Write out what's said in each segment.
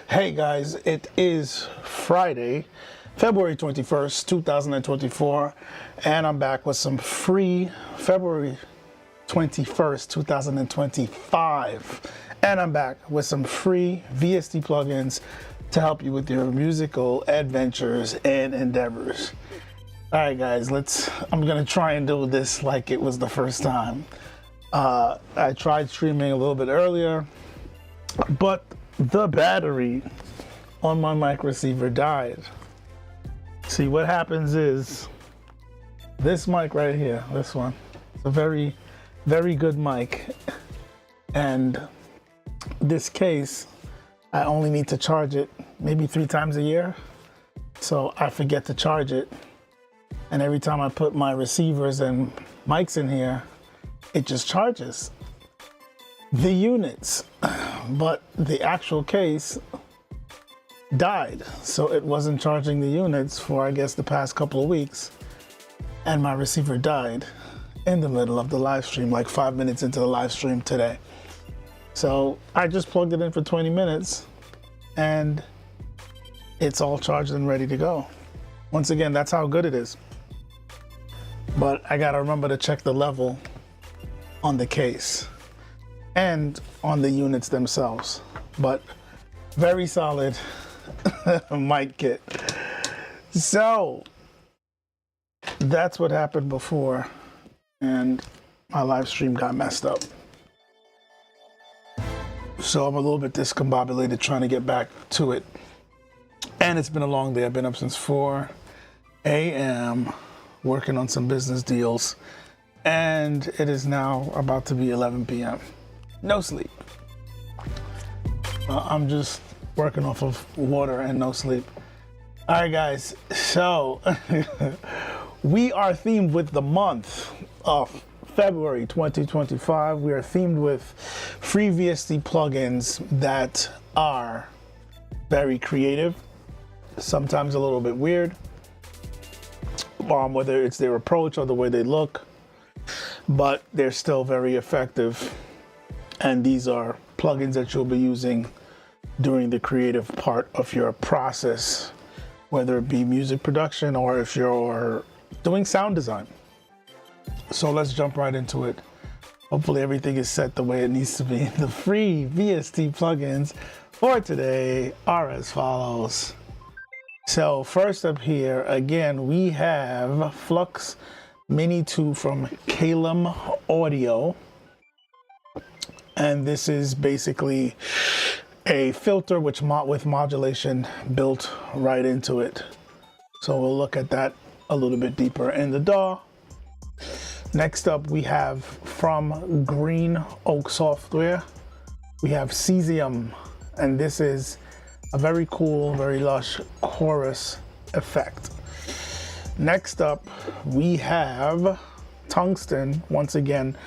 Hey guys, it is Friday, February 21st, 2024, and I'm back with some free February 21st, 2025, and I'm back with some free VST plugins to help you with your musical adventures and endeavors. All right, guys, I'm gonna try and do this like it was the first time. I tried streaming a little bit earlier, but the battery on my mic receiver died. See, what happens is this mic right here, this one, it's a very, very good mic. And this case, I only need to charge it maybe 3 times a year. So I forget to charge it. And every time I put my receivers and mics in here, it just charges the units. But the actual case died, so it wasn't charging the units for, I guess, the past couple of weeks, and my receiver died in the middle of the live stream, like 5 minutes into the live stream today. So I just plugged it in for 20 minutes and it's all charged and ready to go. Once again, that's how good it is. But I gotta remember to check the level on the case and on the units themselves. But very solid mic kit. So that's what happened before, and my live stream got messed up. So I'm a little bit discombobulated trying to get back to it. And it's been a long day. I've been up since 4 a.m. working on some business deals, and it is now about to be 11 p.m. No sleep. I'm just working off of water and no sleep. All right, guys. So we are themed with the month of February 2025. We are themed with free VST plugins that are very creative, sometimes a little bit weird, whether it's their approach or the way they look, but they're still very effective. And these are plugins that you'll be using during the creative part of your process, whether it be music production or if you're doing sound design. So let's jump right into it. Hopefully everything is set the way it needs to be. The free VST plugins for today are as follows. So first up here, again, we have Flux Mini 2 from Calum Audio. And this is basically a filter with modulation built right into it. So we'll look at that a little bit deeper in the DAW. Next up, we have from Green Oak Software, we have Cesium, and this is a very cool, very lush chorus effect. Next up, we have Tungsten, once again,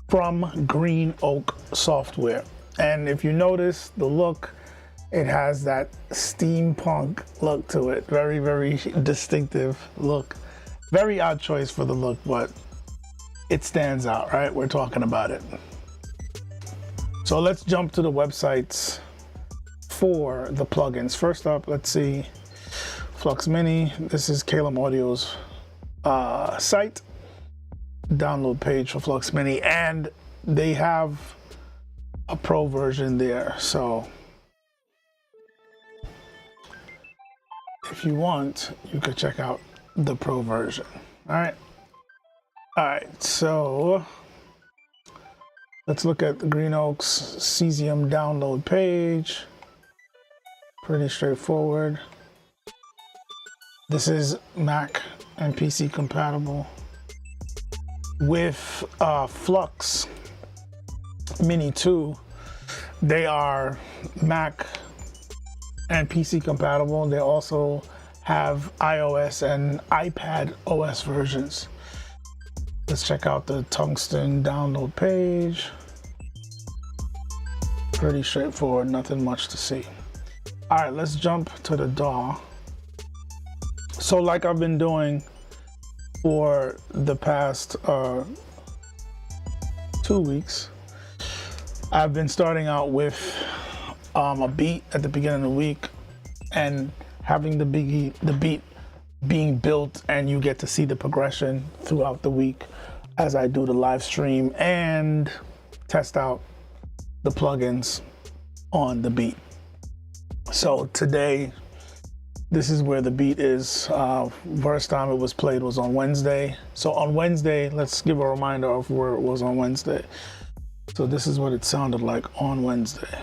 from Green Oak Software. And if you notice the look, it has that steampunk look to it. Very, very distinctive look. Very odd choice for the look, but it stands out, right? We're talking about it. So let's jump to the websites for the plugins. First up, let's see, Flux Mini. This is Calum Audio's site, download page for Flux Mini, and they have a pro version there. So if you want, you could check out the pro version. All right. So Let's look at the Green Oaks Cesium download page. Pretty straightforward. This is Mac and PC compatible with Flux Mini 2. They are Mac and PC compatible. They also have iOS and iPad OS versions. Let's check out the Tungsten download page. Pretty straightforward, nothing much to see. All right, let's jump to the DAW. So like I've been doing for the past 2 weeks, I've been starting out with a beat at the beginning of the week and having the beat being built, and you get to see the progression throughout the week as I do the live stream and test out the plugins on the beat. So today, this is where the beat is. First time it was played was on Wednesday. So on Wednesday, let's give a reminder of where it was on Wednesday. So this is what it sounded like on Wednesday.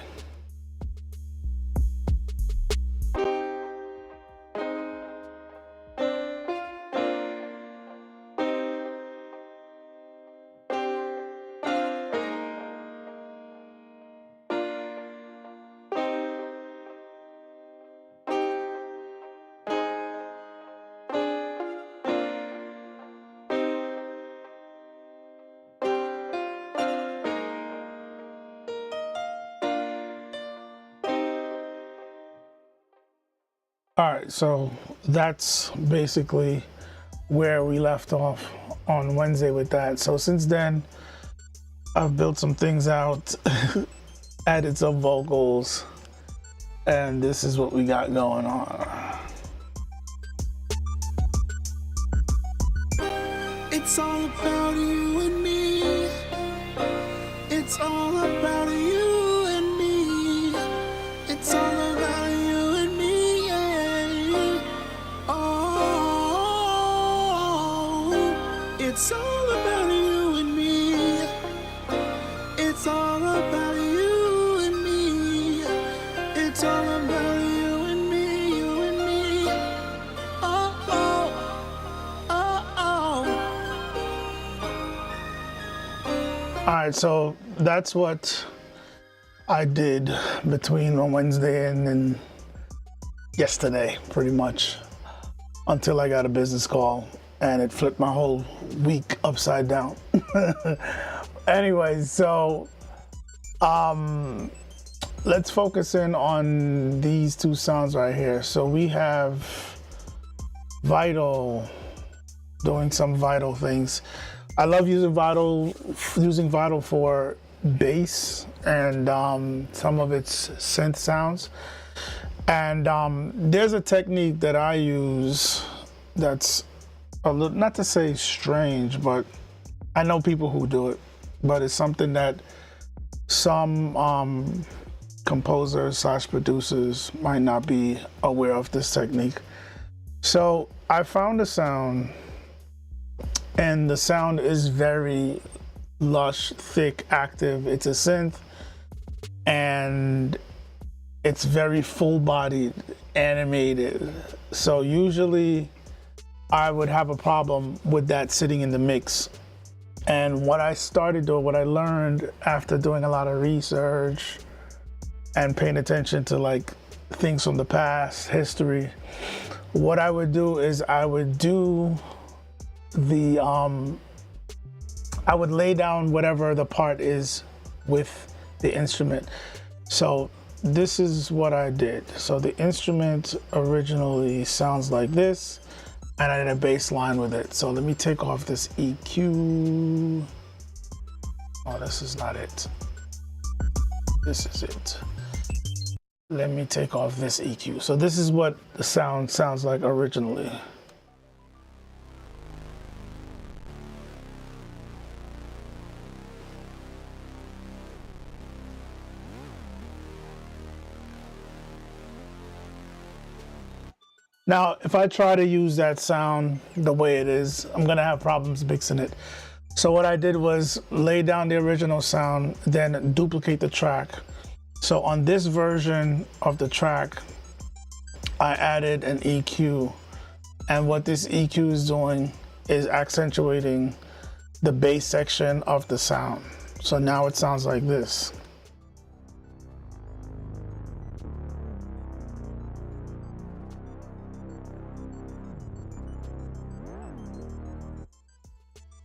All right, so that's basically where we left off on Wednesday with that. So since then, I've built some things out, added some vocals, and this is what we got going on. It's all about you and me. It's all about you and me. It's all about you and me. Yeah. Oh, it's all about you and me. It's all about you and me. It's all about you and me, you and me. Oh, oh, oh, oh. All right, so that's what I did between on Wednesday and then yesterday, pretty much, until I got a business call and it flipped my whole week upside down. Anyway, so let's focus in on these two sounds right here. So we have Vital doing some Vital things. I love using Vital for bass and some of its synth sounds. And there's a technique that I use that's a little, not to say strange, but I know people who do it, but it's something that some composers / producers might not be aware of this technique. So I found a sound, and the sound is very lush, thick, active. It's a synth, and it's very full-bodied, animated. So usually I would have a problem with that sitting in the mix. And what I started doing, what I learned after doing a lot of research and paying attention to like things from the past, history, what I would do is I would do the, I would lay down whatever the part is with the instrument. So this is what I did. So the instrument originally sounds like this, and I did a bass line with it. So let me take off this EQ. Oh, this is not it. This is it. Let me take off this EQ. So this is what the sound sounds like originally. Now, if I try to use that sound the way it is, I'm gonna have problems mixing it. So what I did was lay down the original sound, then duplicate the track. So on this version of the track, I added an EQ. And what this EQ is doing is accentuating the bass section of the sound. So now it sounds like this.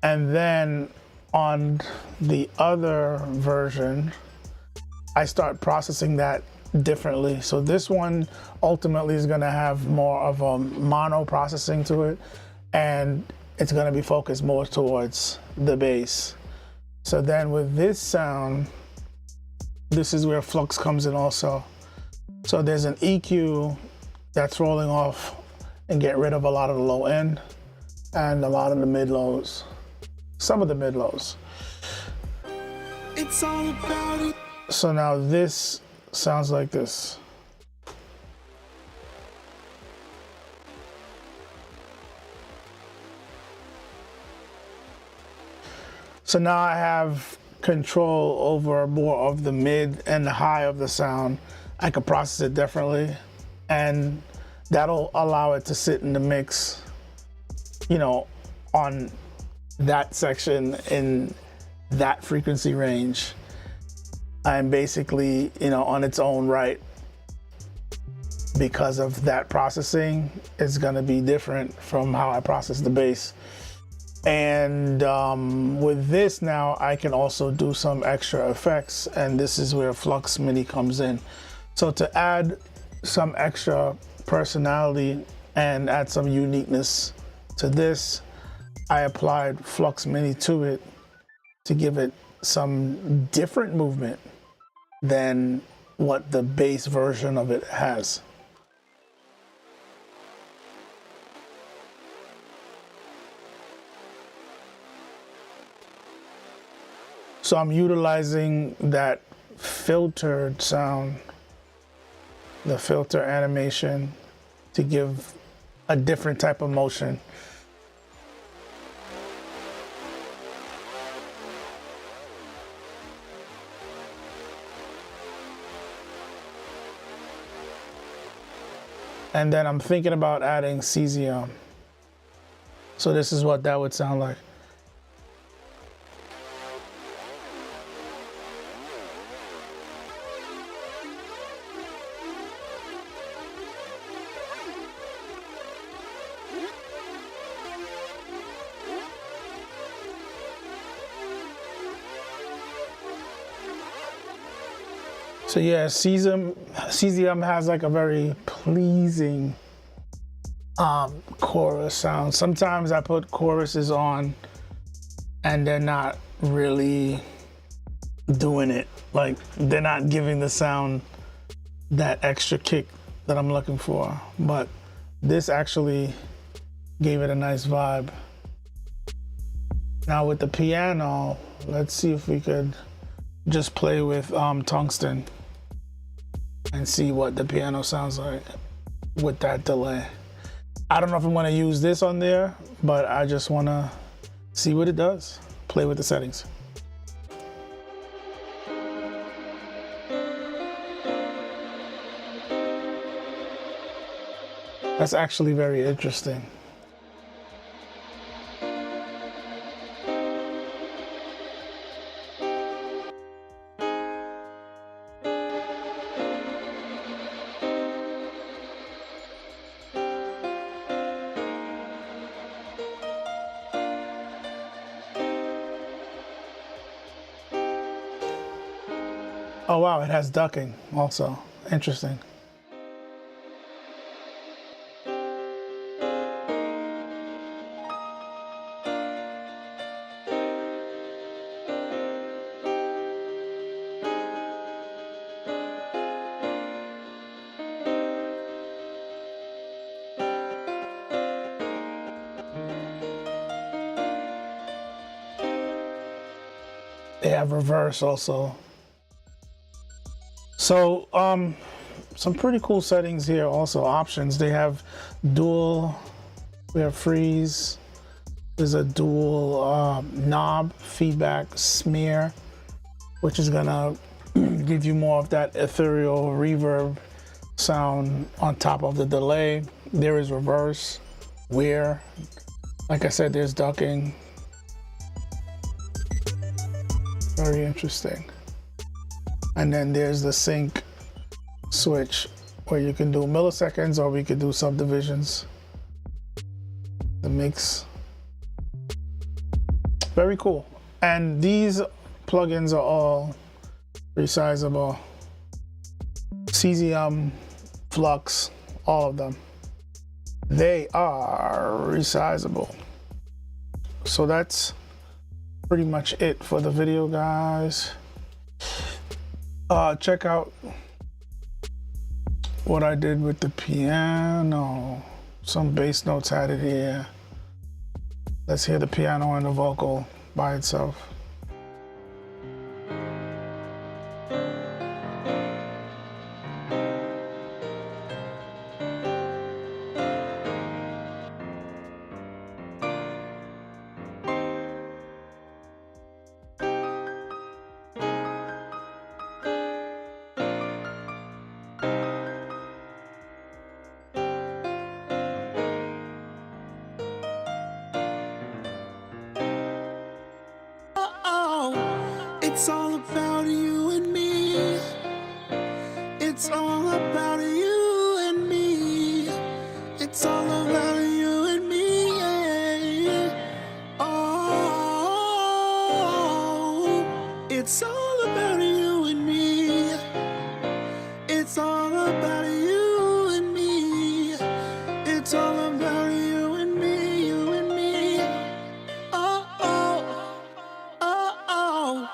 And then on the other version, I start processing that differently. So this one ultimately is gonna have more of a mono processing to it, and it's gonna be focused more towards the bass. So then with this sound, this is where flux comes in also. So there's an EQ that's rolling off and get rid of a lot of the low end and a lot of the mid lows, some of the mid lows. It's all about it. So now this sounds like this. So now I have control over more of the mid and the high of the sound. I can process it differently, and that'll allow it to sit in the mix, you know, on that section in that frequency range. And basically, you know, on its own right, because of that processing, it's gonna be different from how I process the bass. And with this now, I can also do some extra effects, and this is where Flux Mini comes in. So to add some extra personality and add some uniqueness to this, I applied Flux Mini to it to give it some different movement than what the bass version of it has. So I'm utilizing that filtered sound, the filter animation, to give a different type of motion. And then I'm thinking about adding cesium. So this is what that would sound like. So yeah, cesium has like a very pleasing chorus sound. Sometimes I put choruses on and they're not really doing it. Like they're not giving the sound that extra kick that I'm looking for. But this actually gave it a nice vibe. Now with the piano, let's see if we could just play with tungsten and see what the piano sounds like with that delay. I don't know if I'm gonna use this on there, but I just wanna see what it does. Play with the settings. That's actually very interesting. Oh wow, it has ducking also. Interesting. They have reverse also. So some pretty cool settings here also. Options, they have dual, we have freeze, There's a dual knob feedback smear, which is gonna give you more of that ethereal reverb sound on top of the delay. There is reverse, where, like I said, there's ducking. Very interesting. And then there's the sync switch where you can do milliseconds or we could do subdivisions. The mix. Very cool. And these plugins are all resizable. Cesium, Flux, all of them. They are resizable. So that's pretty much it for the video, guys. Check out what I did with the piano. Some bass notes added here. Let's hear the piano and the vocal by itself. It's all about you and me. It's all about you and me. It's all about you and me. Yeah. Oh, it's all about you and me. It's all about you and me. It's all about you and me, you and me. Oh, oh, oh, oh.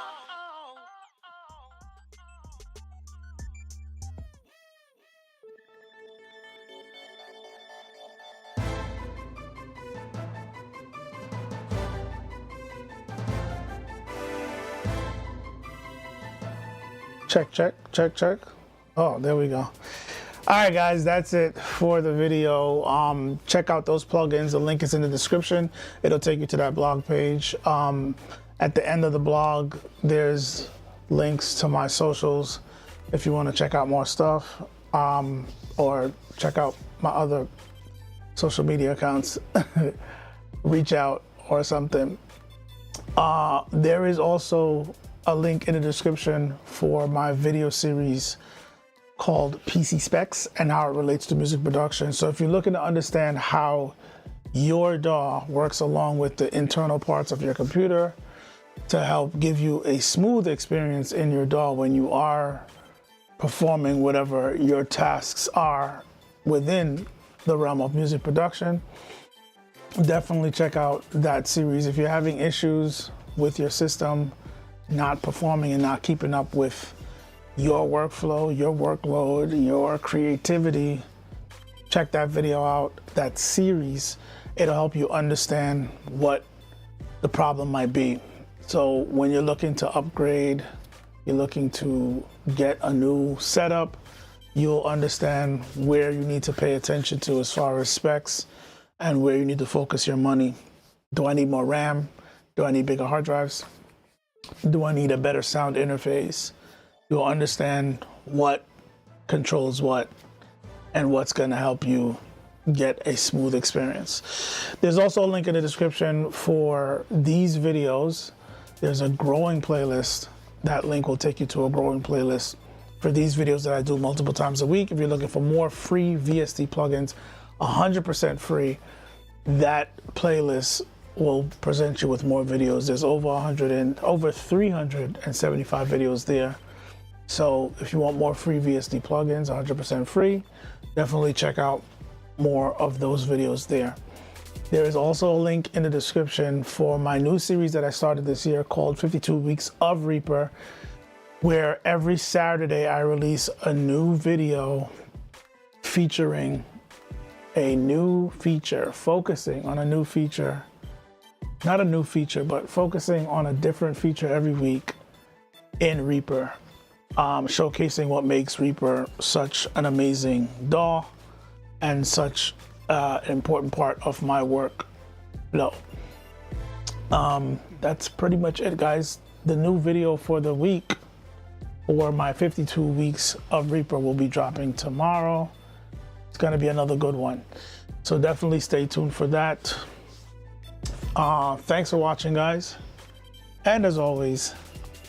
Check, check, check, check. Oh, there we go. All right, guys, that's it for the video. Check out those plugins. The link is in the description. It'll take you to that blog page. At the end of the blog, there's links to my socials if you want to check out more stuff, or check out my other social media accounts. Reach out or something. There is also a link in the description for my video series called PC Specs and how it relates to music production. So if you're looking to understand how your DAW works along with the internal parts of your computer to help give you a smooth experience in your DAW when you are performing whatever your tasks are within the realm of music production, definitely check out that series. If you're having issues with your system not performing and not keeping up with your workflow, your workload, your creativity, check that video out, that series. It'll help you understand what the problem might be. So when you're looking to upgrade, you're looking to get a new setup, you'll understand where you need to pay attention to as far as specs and where you need to focus your money. Do I need more RAM? Do I need bigger hard drives? Do I need a better sound interface? You'll understand what controls what and what's going to help you get a smooth experience. There's also a link in the description for these videos. There's a growing playlist. That link will take you to a growing playlist for these videos that I do multiple times a week. If you're looking for more free VST plugins, 100% free, that playlist will present you with more videos. There's over 375 videos there. So if you want more free VST plugins, 100% free, definitely check out more of those videos there. There is also a link in the description for my new series that I started this year called 52 Weeks of Reaper, where every Saturday I release a new video featuring a new feature, focusing on a new feature. Not a new feature, but focusing on a different feature every week in Reaper, showcasing what makes Reaper such an amazing DAW and such an important part of my workflow. That's pretty much it, guys. The new video for the week, or my 52 weeks of Reaper, will be dropping tomorrow. It's gonna be another good one. So definitely stay tuned for that. Thanks for watching, guys. And as always,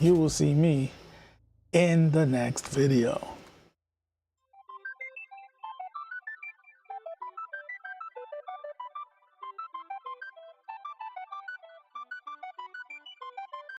you will see me in the next video.